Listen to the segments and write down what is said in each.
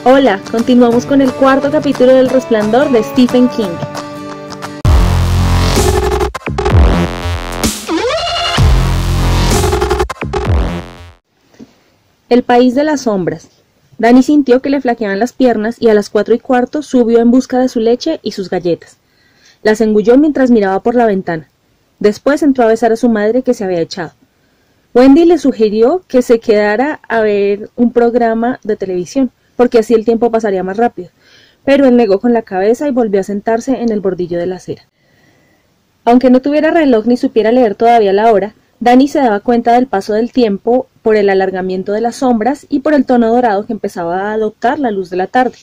Hola, continuamos con el cuarto capítulo del Resplandor de Stephen King. El país de las sombras. Danny sintió que le flaqueaban las piernas y a las 4:15 subió en busca de su leche y sus galletas. Las engulló mientras miraba por la ventana. Después entró a besar a su madre que se había echado. Wendy le sugirió que se quedara a ver un programa de televisión, porque así el tiempo pasaría más rápido, pero él negó con la cabeza y volvió a sentarse en el bordillo de la acera. Aunque no tuviera reloj ni supiera leer todavía la hora, Danny se daba cuenta del paso del tiempo por el alargamiento de las sombras y por el tono dorado que empezaba a adoptar la luz de la tarde.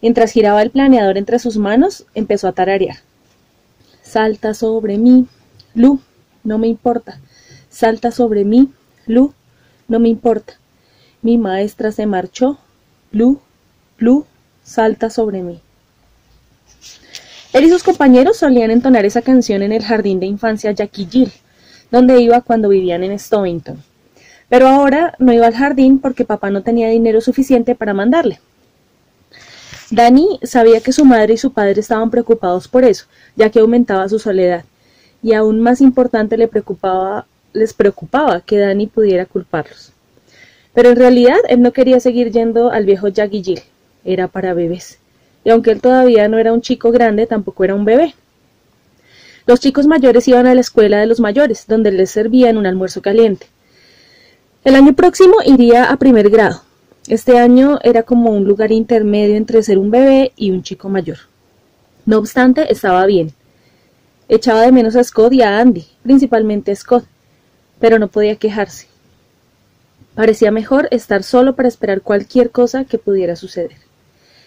Mientras giraba el planeador entre sus manos, empezó a tararear. Salta sobre mí, Lu, no me importa. Salta sobre mí, Lu, no me importa. Mi maestra se marchó, Lu, Lu, salta sobre mí. Él y sus compañeros solían entonar esa canción en el jardín de infancia Jackie Jill, donde iba cuando vivían en Stonington. Pero ahora no iba al jardín porque papá no tenía dinero suficiente para mandarle. Danny sabía que su madre y su padre estaban preocupados por eso, ya que aumentaba su soledad, y aún más importante les preocupaba que Danny pudiera culparlos. Pero en realidad él no quería seguir yendo al viejo Jackie Jill, era para bebés, y aunque él todavía no era un chico grande, tampoco era un bebé. Los chicos mayores iban a la escuela de los mayores, donde les servían un almuerzo caliente. El año próximo iría a primer grado. Este año era como un lugar intermedio entre ser un bebé y un chico mayor. No obstante, estaba bien. Echaba de menos a Scott y a Andy, principalmente a Scott, pero no podía quejarse. Parecía mejor estar solo para esperar cualquier cosa que pudiera suceder.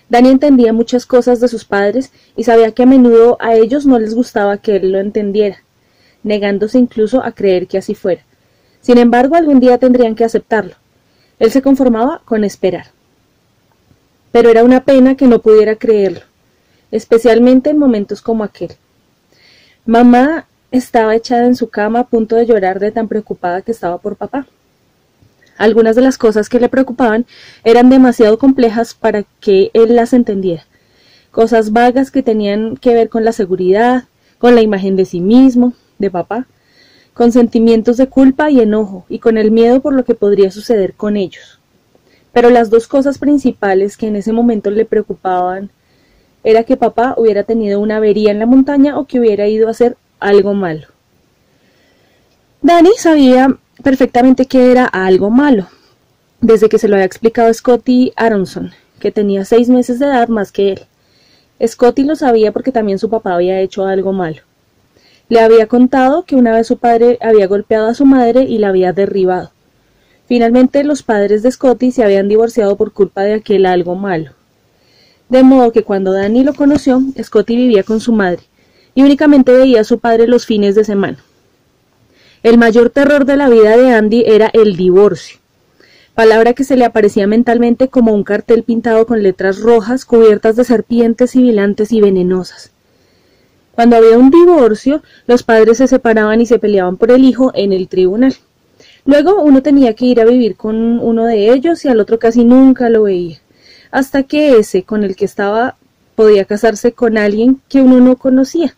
Danny entendía muchas cosas de sus padres y sabía que a menudo a ellos no les gustaba que él lo entendiera, negándose incluso a creer que así fuera. Sin embargo, algún día tendrían que aceptarlo. Él se conformaba con esperar. Pero era una pena que no pudiera creerlo, especialmente en momentos como aquel. Mamá estaba echada en su cama a punto de llorar de tan preocupada que estaba por papá. Algunas de las cosas que le preocupaban eran demasiado complejas para que él las entendiera. Cosas vagas que tenían que ver con la seguridad, con la imagen de sí mismo, de papá, con sentimientos de culpa y enojo, y con el miedo por lo que podría suceder con ellos. Pero las dos cosas principales que en ese momento le preocupaban era que papá hubiera tenido una avería en la montaña o que hubiera ido a hacer algo malo. Danny sabía perfectamente que era algo malo, desde que se lo había explicado Scotty Aronson, que tenía 6 meses de edad más que él. Scotty lo sabía porque también su papá había hecho algo malo. Le había contado que una vez su padre había golpeado a su madre y la había derribado. Finalmente los padres de Scotty se habían divorciado por culpa de aquel algo malo. De modo que cuando Danny lo conoció, Scotty vivía con su madre, y únicamente veía a su padre los fines de semana. El mayor terror de la vida de Andy era el divorcio, palabra que se le aparecía mentalmente como un cartel pintado con letras rojas cubiertas de serpientes sibilantes y venenosas. Cuando había un divorcio, los padres se separaban y se peleaban por el hijo en el tribunal. Luego uno tenía que ir a vivir con uno de ellos y al otro casi nunca lo veía, hasta que ese con el que estaba podía casarse con alguien que uno no conocía,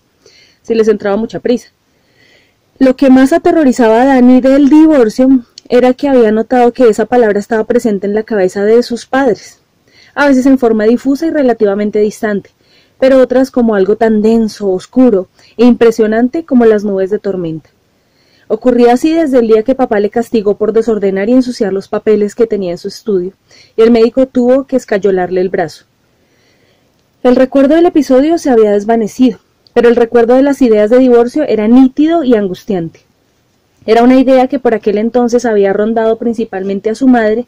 si les entraba mucha prisa. Lo que más aterrorizaba a Danny del divorcio era que había notado que esa palabra estaba presente en la cabeza de sus padres, a veces en forma difusa y relativamente distante, pero otras como algo tan denso, oscuro e impresionante como las nubes de tormenta. Ocurría así desde el día que papá le castigó por desordenar y ensuciar los papeles que tenía en su estudio, y el médico tuvo que escayolarle el brazo. El recuerdo del episodio se había desvanecido, pero el recuerdo de las ideas de divorcio era nítido y angustiante. Era una idea que por aquel entonces había rondado principalmente a su madre,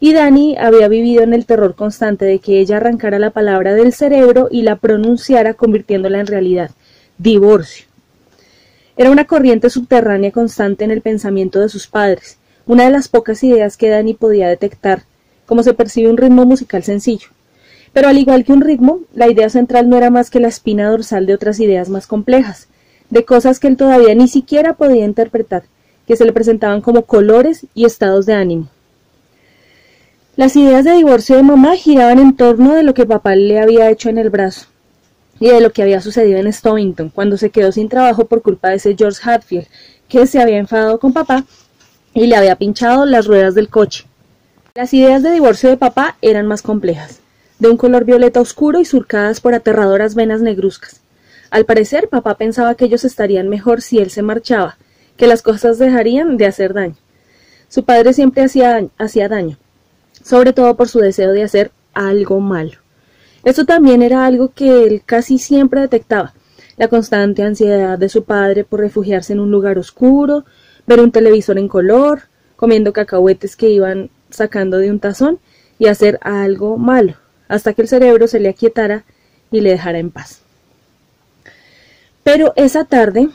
y Danny había vivido en el terror constante de que ella arrancara la palabra del cerebro y la pronunciara convirtiéndola en realidad. Divorcio. Era una corriente subterránea constante en el pensamiento de sus padres, una de las pocas ideas que Danny podía detectar, como se percibe un ritmo musical sencillo. Pero al igual que un ritmo, la idea central no era más que la espina dorsal de otras ideas más complejas, de cosas que él todavía ni siquiera podía interpretar, que se le presentaban como colores y estados de ánimo. Las ideas de divorcio de mamá giraban en torno de lo que papá le había hecho en el brazo y de lo que había sucedido en Stonington, cuando se quedó sin trabajo por culpa de ese George Hatfield, que se había enfadado con papá y le había pinchado las ruedas del coche. Las ideas de divorcio de papá eran más complejas, de un color violeta oscuro y surcadas por aterradoras venas negruzcas. Al parecer, papá pensaba que ellos estarían mejor si él se marchaba, que las cosas dejarían de hacer daño. Su padre siempre hacía daño, sobre todo por su deseo de hacer algo malo. Esto también era algo que él casi siempre detectaba, la constante ansiedad de su padre por refugiarse en un lugar oscuro, ver un televisor en color, comiendo cacahuetes que iban sacando de un tazón y hacer algo malo, hasta que el cerebro se le aquietara y le dejara en paz. Pero esa tarde,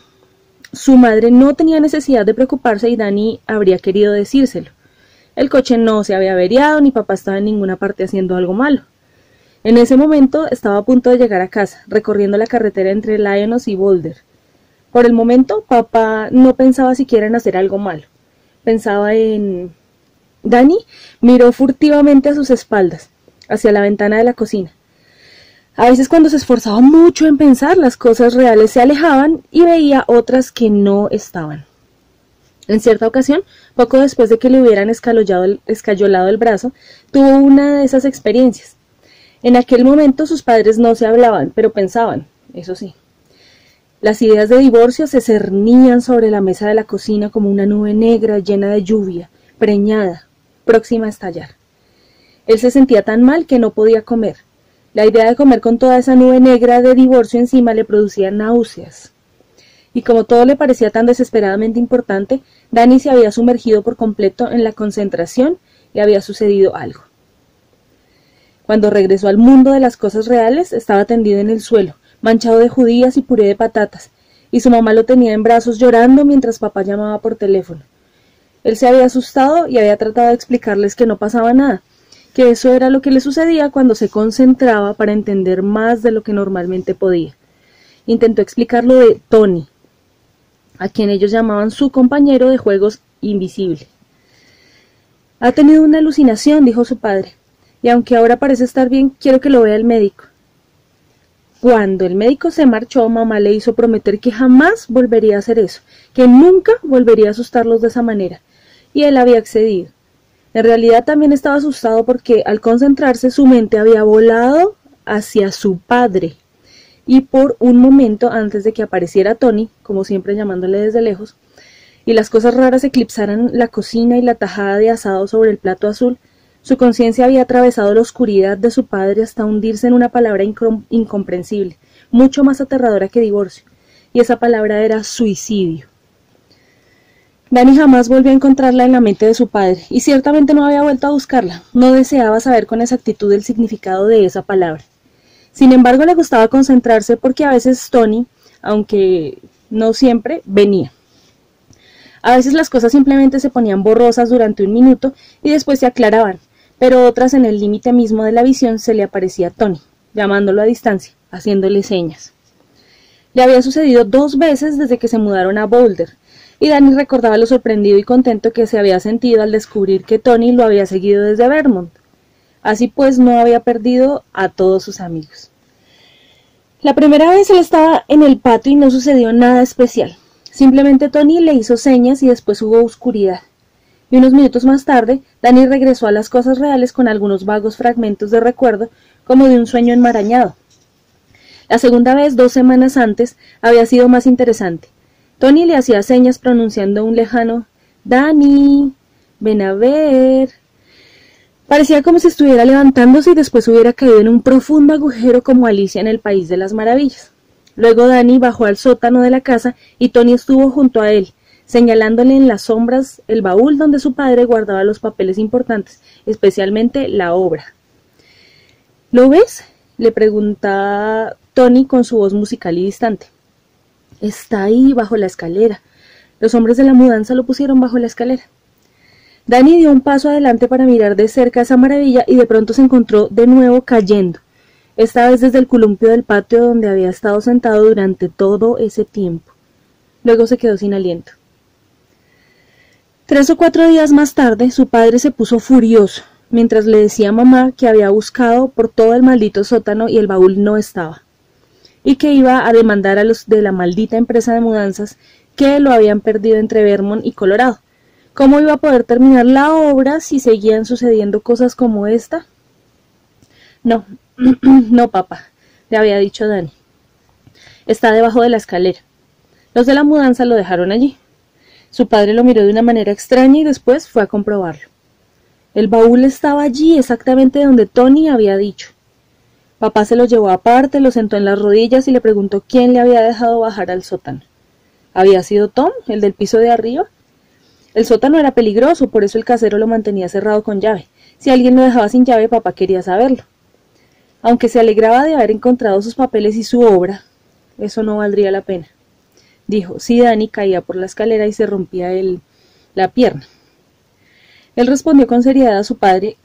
su madre no tenía necesidad de preocuparse y Danny habría querido decírselo. El coche no se había averiado ni papá estaba en ninguna parte haciendo algo malo. En ese momento estaba a punto de llegar a casa, recorriendo la carretera entre Lyons y Boulder. Por el momento, papá no pensaba siquiera en hacer algo malo. Pensaba en... Danny miró furtivamente a sus espaldas, hacia la ventana de la cocina. A veces cuando se esforzaba mucho en pensar, las cosas reales se alejaban y veía otras que no estaban. En cierta ocasión, poco después de que le hubieran escayolado el brazo, tuvo una de esas experiencias. En aquel momento sus padres no se hablaban, pero pensaban, eso sí. Las ideas de divorcio se cernían sobre la mesa de la cocina como una nube negra llena de lluvia, preñada, próxima a estallar. Él se sentía tan mal que no podía comer. La idea de comer con toda esa nube negra de divorcio encima le producía náuseas. Y como todo le parecía tan desesperadamente importante, Danny se había sumergido por completo en la concentración y había sucedido algo. Cuando regresó al mundo de las cosas reales, estaba tendido en el suelo, manchado de judías y puré de patatas, y su mamá lo tenía en brazos llorando mientras papá llamaba por teléfono. Él se había asustado y había tratado de explicarles que no pasaba nada, que eso era lo que le sucedía cuando se concentraba para entender más de lo que normalmente podía. Intentó explicar lo de Tony, a quien ellos llamaban su compañero de juegos invisible. Ha tenido una alucinación, dijo su padre, y aunque ahora parece estar bien, quiero que lo vea el médico. Cuando el médico se marchó, mamá le hizo prometer que jamás volvería a hacer eso, que nunca volvería a asustarlos de esa manera, y él había accedido. En realidad también estaba asustado porque al concentrarse su mente había volado hacia su padre, y por un momento antes de que apareciera Tony, como siempre llamándole desde lejos, y las cosas raras eclipsaran la cocina y la tajada de asado sobre el plato azul, su conciencia había atravesado la oscuridad de su padre hasta hundirse en una palabra incomprensible, mucho más aterradora que divorcio, y esa palabra era suicidio. Danny jamás volvió a encontrarla en la mente de su padre, y ciertamente no había vuelto a buscarla, no deseaba saber con exactitud el significado de esa palabra. Sin embargo, le gustaba concentrarse porque a veces Tony, aunque no siempre, venía. A veces las cosas simplemente se ponían borrosas durante un minuto y después se aclaraban, pero otras en el límite mismo de la visión se le aparecía Tony, llamándolo a distancia, haciéndole señas. Le había sucedido 2 veces desde que se mudaron a Boulder, y Danny recordaba lo sorprendido y contento que se había sentido al descubrir que Tony lo había seguido desde Vermont. Así pues, no había perdido a todos sus amigos. La primera vez él estaba en el patio y no sucedió nada especial. Simplemente Tony le hizo señas y después hubo oscuridad. Y unos minutos más tarde, Danny regresó a las cosas reales con algunos vagos fragmentos de recuerdo, como de un sueño enmarañado. La segunda vez, 2 semanas antes, había sido más interesante. Tony le hacía señas pronunciando un lejano «Danny, ven a ver». Parecía como si estuviera levantándose y después hubiera caído en un profundo agujero como Alicia en el País de las Maravillas. Luego Danny bajó al sótano de la casa y Tony estuvo junto a él, señalándole en las sombras el baúl donde su padre guardaba los papeles importantes, especialmente la obra. ¿Lo ves?, le preguntaba Tony con su voz musical y distante. Está ahí, bajo la escalera. Los hombres de la mudanza lo pusieron bajo la escalera. Danny dio un paso adelante para mirar de cerca esa maravilla y de pronto se encontró de nuevo cayendo, esta vez desde el columpio del patio donde había estado sentado durante todo ese tiempo. Luego se quedó sin aliento. 3 o 4 días más tarde, su padre se puso furioso, mientras le decía a mamá que había buscado por todo el maldito sótano y el baúl no estaba, y que iba a demandar a los de la maldita empresa de mudanzas que lo habían perdido entre Vermont y Colorado. ¿Cómo iba a poder terminar la obra si seguían sucediendo cosas como esta? No, no, papá, le había dicho Dani. Está debajo de la escalera. Los de la mudanza lo dejaron allí. Su padre lo miró de una manera extraña y después fue a comprobarlo. El baúl estaba allí, exactamente donde Tony había dicho. Papá se lo llevó aparte, lo sentó en las rodillas y le preguntó quién le había dejado bajar al sótano. ¿Había sido Tom, el del piso de arriba? El sótano era peligroso, por eso el casero lo mantenía cerrado con llave. Si alguien lo dejaba sin llave, papá quería saberlo. Aunque se alegraba de haber encontrado sus papeles y su obra, eso no valdría la pena. Dijo, si Dani caía por la escalera y se rompía la pierna. Él respondió con seriedad a su padre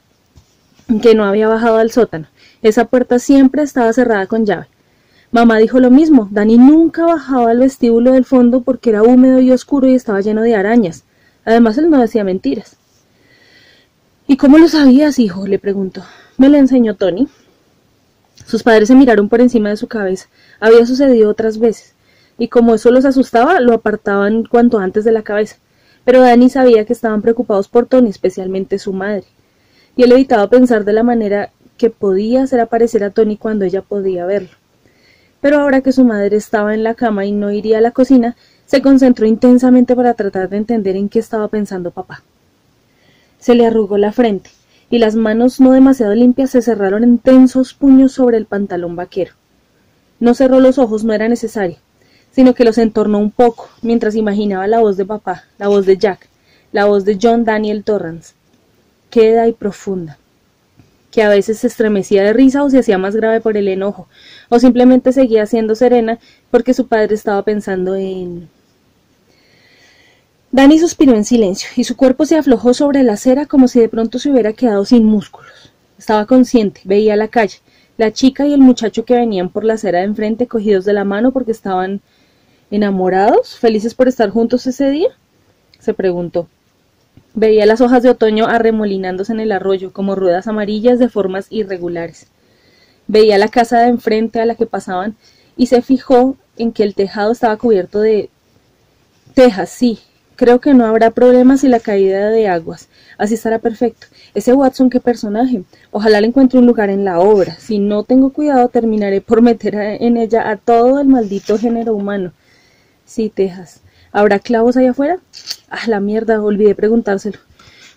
que no había bajado al sótano. Esa puerta siempre estaba cerrada con llave. Mamá dijo lo mismo. Dani nunca bajaba al vestíbulo del fondo porque era húmedo y oscuro y estaba lleno de arañas. Además, él no decía mentiras. ¿Y cómo lo sabías, hijo?, le preguntó. Me lo enseñó Tony. Sus padres se miraron por encima de su cabeza. Había sucedido otras veces, y como eso los asustaba, lo apartaban cuanto antes de la cabeza. Pero Dani sabía que estaban preocupados por Tony, especialmente su madre, y él evitaba pensar de la manera que podía hacer aparecer a Tony cuando ella podía verlo. Pero ahora que su madre estaba en la cama y no iría a la cocina, se concentró intensamente para tratar de entender en qué estaba pensando papá. Se le arrugó la frente, y las manos no demasiado limpias se cerraron en tensos puños sobre el pantalón vaquero. No cerró los ojos, no era necesario, sino que los entornó un poco, mientras imaginaba la voz de papá, la voz de Jack, la voz de John Daniel Torrance, queda y profunda, que a veces se estremecía de risa o se hacía más grave por el enojo, o simplemente seguía siendo serena porque su padre estaba pensando en... Dani suspiró en silencio, y su cuerpo se aflojó sobre la acera como si de pronto se hubiera quedado sin músculos. Estaba consciente, veía la calle, la chica y el muchacho que venían por la acera de enfrente cogidos de la mano porque estaban ¿enamorados? ¿Felices por estar juntos ese día? Se preguntó. Veía las hojas de otoño arremolinándose en el arroyo, como ruedas amarillas de formas irregulares. Veía la casa de enfrente a la que pasaban y se fijó en que el tejado estaba cubierto de tejas, sí. Creo que no habrá problemas si la caída de aguas. Así estará perfecto. Ese Watson, qué personaje. Ojalá le encuentre un lugar en la obra. Si no tengo cuidado, terminaré por meter en ella a todo el maldito género humano. Sí, Texas. ¿Habrá clavos allá afuera? Ah, la mierda, olvidé preguntárselo.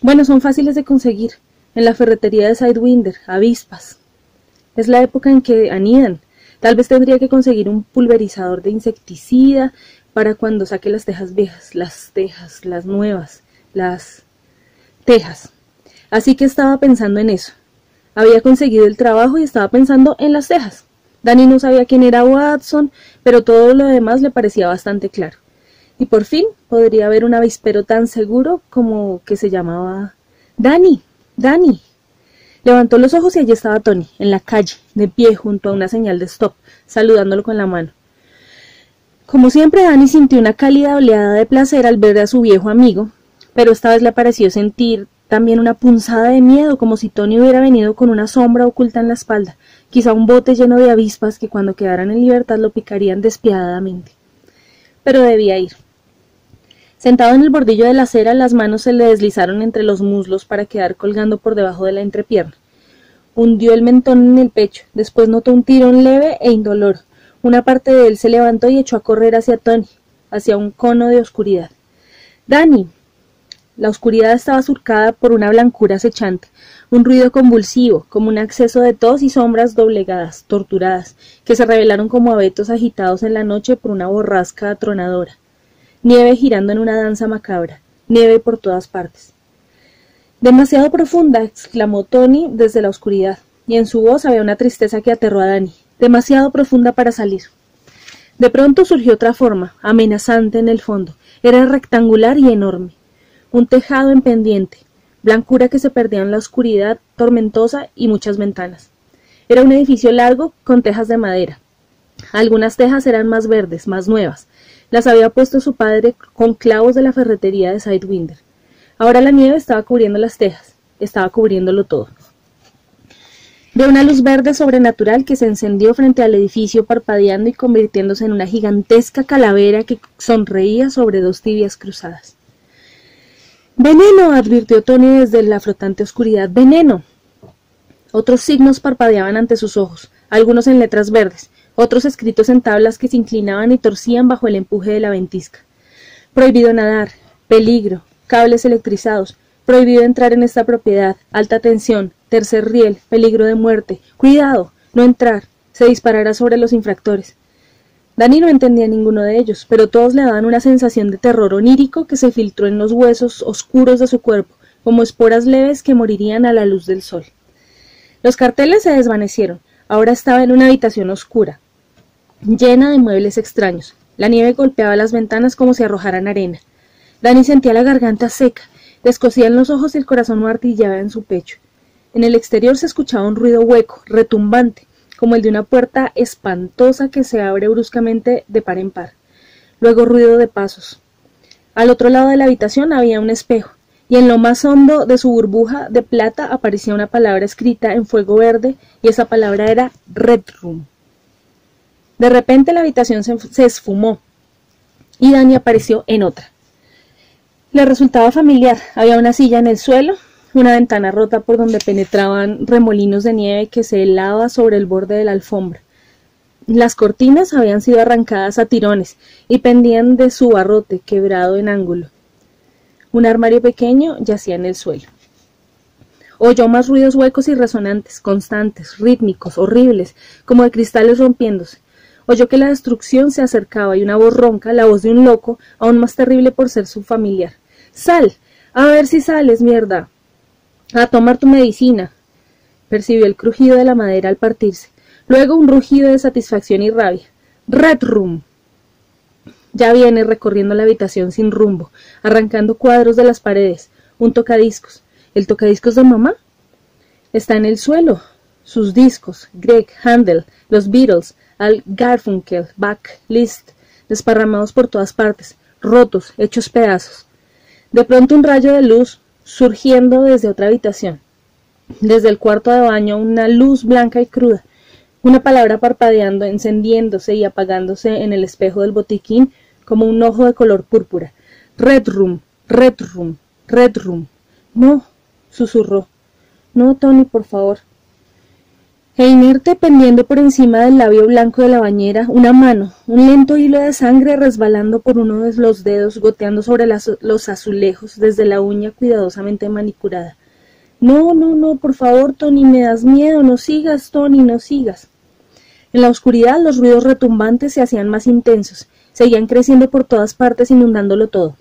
Bueno, son fáciles de conseguir. En la ferretería de Sidewinder, avispas. Es la época en que anidan. Tal vez tendría que conseguir un pulverizador de insecticida para cuando saque las tejas viejas, las nuevas, las tejas. Así que estaba pensando en eso. Había conseguido el trabajo y estaba pensando en las tejas. Dani no sabía quién era Watson, pero todo lo demás le parecía bastante claro. Y por fin podría haber un avispero tan seguro como que se llamaba Dani. Dani. Levantó los ojos y allí estaba Tony, en la calle, de pie junto a una señal de stop, saludándolo con la mano. Como siempre, Dani sintió una cálida oleada de placer al ver a su viejo amigo, pero esta vez le pareció sentir también una punzada de miedo, como si Tony hubiera venido con una sombra oculta en la espalda, quizá un bote lleno de avispas que cuando quedaran en libertad lo picarían despiadadamente. Pero debía ir. Sentado en el bordillo de la acera, las manos se le deslizaron entre los muslos para quedar colgando por debajo de la entrepierna. Hundió el mentón en el pecho, después notó un tirón leve e indoloro. Una parte de él se levantó y echó a correr hacia Tony, hacia un cono de oscuridad. ¡Dani! La oscuridad estaba surcada por una blancura acechante, un ruido convulsivo, como un acceso de tos y sombras doblegadas, torturadas, que se revelaron como abetos agitados en la noche por una borrasca atronadora. Nieve girando en una danza macabra, nieve por todas partes. «Demasiado profunda», exclamó Tony desde la oscuridad, y en su voz había una tristeza que aterró a Dani. «Demasiado profunda para salir». De pronto surgió otra forma, amenazante en el fondo. Era rectangular y enorme. Un tejado en pendiente, blancura que se perdía en la oscuridad tormentosa y muchas ventanas. Era un edificio largo con tejas de madera. Algunas tejas eran más verdes, más nuevas. Las había puesto su padre con clavos de la ferretería de Sidewinder. Ahora la nieve estaba cubriendo las tejas. estaba cubriéndolo todo. Vio una luz verde sobrenatural que se encendió frente al edificio parpadeando y convirtiéndose en una gigantesca calavera que sonreía sobre dos tibias cruzadas. «¡Veneno!», advirtió Tony desde la flotante oscuridad. «¡Veneno!». Otros signos parpadeaban ante sus ojos, algunos en letras verdes, otros escritos en tablas que se inclinaban y torcían bajo el empuje de la ventisca. «Prohibido nadar», «peligro», «cables electrizados», «prohibido entrar en esta propiedad», «alta tensión», «tercer riel», «peligro de muerte», «cuidado», «no entrar», «se disparará sobre los infractores». Dani no entendía ninguno de ellos, pero todos le daban una sensación de terror onírico que se filtró en los huesos oscuros de su cuerpo, como esporas leves que morirían a la luz del sol. Los carteles se desvanecieron. Ahora estaba en una habitación oscura, llena de muebles extraños. La nieve golpeaba las ventanas como si arrojaran arena. Dani sentía la garganta seca, le escocían los ojos y el corazón martillaba en su pecho. En el exterior se escuchaba un ruido hueco, retumbante, como el de una puerta espantosa que se abre bruscamente de par en par. Luego ruido de pasos. Al otro lado de la habitación había un espejo, y en lo más hondo de su burbuja de plata aparecía una palabra escrita en fuego verde, y esa palabra era Red Room. De repente la habitación se esfumó, y Dani apareció en otra. Le resultaba familiar. Había una silla en el suelo, una ventana rota por donde penetraban remolinos de nieve que se helaba sobre el borde de la alfombra. Las cortinas habían sido arrancadas a tirones y pendían de su barrote quebrado en ángulo. Un armario pequeño yacía en el suelo. Oyó más ruidos huecos y resonantes, constantes, rítmicos, horribles, como de cristales rompiéndose. Oyó que la destrucción se acercaba y una voz ronca, la voz de un loco, aún más terrible por ser su familiar. «¡Sal! A ver si sales, mierda! A tomar tu medicina». Percibió el crujido de la madera al partirse, luego un rugido de satisfacción y rabia. «Red Room». Ya viene recorriendo la habitación sin rumbo, arrancando cuadros de las paredes, un tocadiscos. ¿El tocadiscos de mamá? Está en el suelo. Sus discos, Greg, Handel, los Beatles, Al Garfunkel, Bach, Liszt, desparramados por todas partes, rotos, hechos pedazos. De pronto un rayo de luz surgiendo desde otra habitación. Desde el cuarto de baño una luz blanca y cruda, una palabra parpadeando, encendiéndose y apagándose en el espejo del botiquín como un ojo de color púrpura. «Red Room, Red Room, Red Room». «No», susurró. «No, Tony, por favor». E inerte, pendiendo por encima del labio blanco de la bañera, una mano, un lento hilo de sangre resbalando por uno de los dedos, goteando sobre los azulejos desde la uña cuidadosamente manicurada. «No, no, no, por favor, Tony, me das miedo, no sigas, Tony, no sigas». En la oscuridad los ruidos retumbantes se hacían más intensos, seguían creciendo por todas partes, inundándolo todo.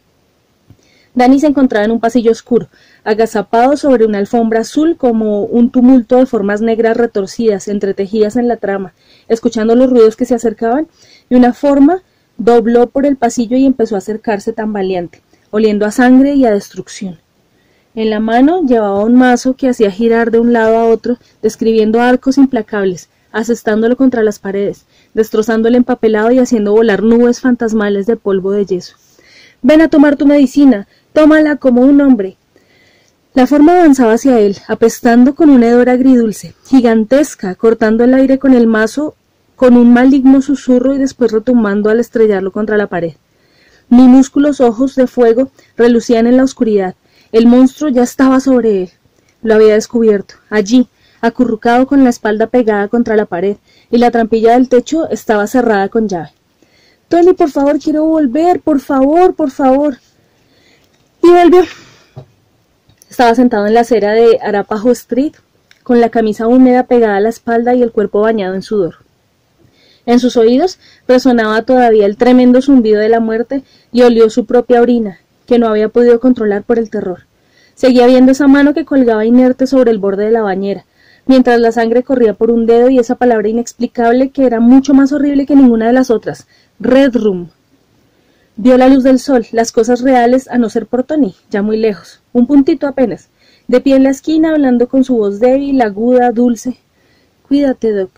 Dani se encontraba en un pasillo oscuro, agazapado sobre una alfombra azul como un tumulto de formas negras retorcidas, entretejidas en la trama, escuchando los ruidos que se acercaban, y una forma dobló por el pasillo y empezó a acercarse tambaleante, oliendo a sangre y a destrucción. En la mano llevaba un mazo que hacía girar de un lado a otro, describiendo arcos implacables, asestándolo contra las paredes, destrozando el empapelado y haciendo volar nubes fantasmales de polvo de yeso. «Ven a tomar tu medicina, tómala como un hombre». La forma avanzaba hacia él, apestando con un hedor agridulce, gigantesca, cortando el aire con el mazo con un maligno susurro y después retumbando al estrellarlo contra la pared. Minúsculos ojos de fuego relucían en la oscuridad. El monstruo ya estaba sobre él. Lo había descubierto, allí, acurrucado con la espalda pegada contra la pared, y la trampilla del techo estaba cerrada con llave. «Tony, por favor, quiero volver, por favor, por favor». Y volvió. Estaba sentado en la acera de Arapahoe Street, con la camisa húmeda pegada a la espalda y el cuerpo bañado en sudor. En sus oídos resonaba todavía el tremendo zumbido de la muerte y olió su propia orina, que no había podido controlar por el terror. Seguía viendo esa mano que colgaba inerte sobre el borde de la bañera, mientras la sangre corría por un dedo y esa palabra inexplicable que era mucho más horrible que ninguna de las otras. «Red Room». Vio la luz del sol, las cosas reales, a no ser por Tony, ya muy lejos, un puntito apenas, de pie en la esquina, hablando con su voz débil, aguda, dulce. «Cuídate, Doc».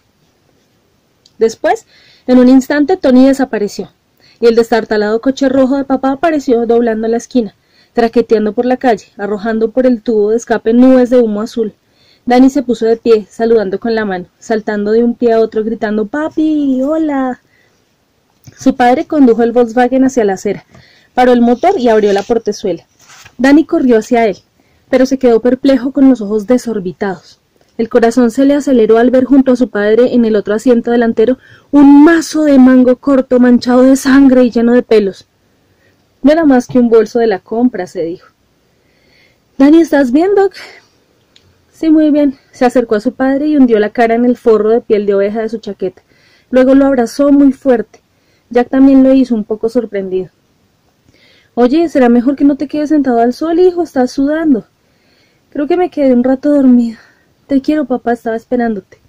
Después, en un instante, Tony desapareció, y el destartalado coche rojo de papá apareció doblando la esquina. traqueteando por la calle, arrojando por el tubo de escape nubes de humo azul. Dani se puso de pie, saludando con la mano, saltando de un pie a otro, gritando «¡Papi! ¡Hola!». Su padre condujo el Volkswagen hacia la acera, paró el motor y abrió la portezuela. Dani corrió hacia él, pero se quedó perplejo con los ojos desorbitados. El corazón se le aceleró al ver junto a su padre en el otro asiento delantero un mazo de mango corto manchado de sangre y lleno de pelos. No era más que un bolso de la compra, se dijo. «Dani, ¿estás bien, Doc?» «Sí, muy bien». Se acercó a su padre y hundió la cara en el forro de piel de oveja de su chaqueta. Luego lo abrazó muy fuerte. Jack también lo hizo, un poco sorprendido. «Oye, será mejor que no te quedes sentado al sol, hijo, estás sudando». «Creo que me quedé un rato dormido». «Te quiero, papá, estaba esperándote».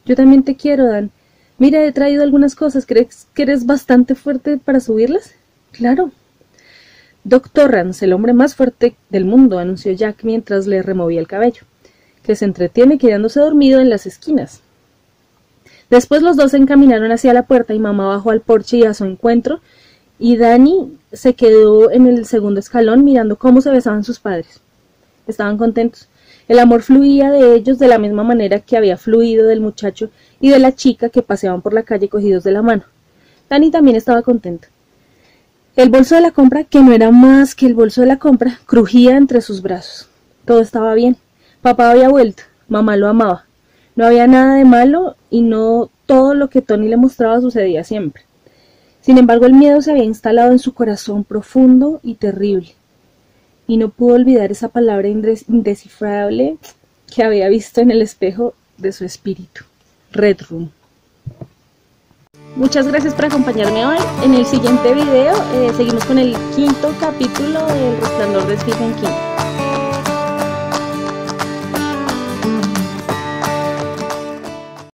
«Yo también te quiero, Dan. Mira, he traído algunas cosas. ¿Crees que eres bastante fuerte para subirlas?» «Claro». «Doc Torrance, el hombre más fuerte del mundo», anunció Jack mientras le removía el cabello, que se entretiene quedándose dormido en las esquinas. Después los dos se encaminaron hacia la puerta y mamá bajó al porche y a su encuentro, y Dani se quedó en el segundo escalón mirando cómo se besaban sus padres. Estaban contentos. El amor fluía de ellos de la misma manera que había fluido del muchacho y de la chica que paseaban por la calle cogidos de la mano. Dani también estaba contento. El bolso de la compra, que no era más que el bolso de la compra, crujía entre sus brazos. Todo estaba bien. Papá había vuelto. Mamá lo amaba. No había nada de malo y no todo lo que Tony le mostraba sucedía siempre. Sin embargo, el miedo se había instalado en su corazón profundo y terrible. Y no pudo olvidar esa palabra indescifrable que había visto en el espejo de su espíritu. Red Room. Muchas gracias por acompañarme hoy. En el siguiente video seguimos con el 5º capítulo del Resplandor de Stephen King.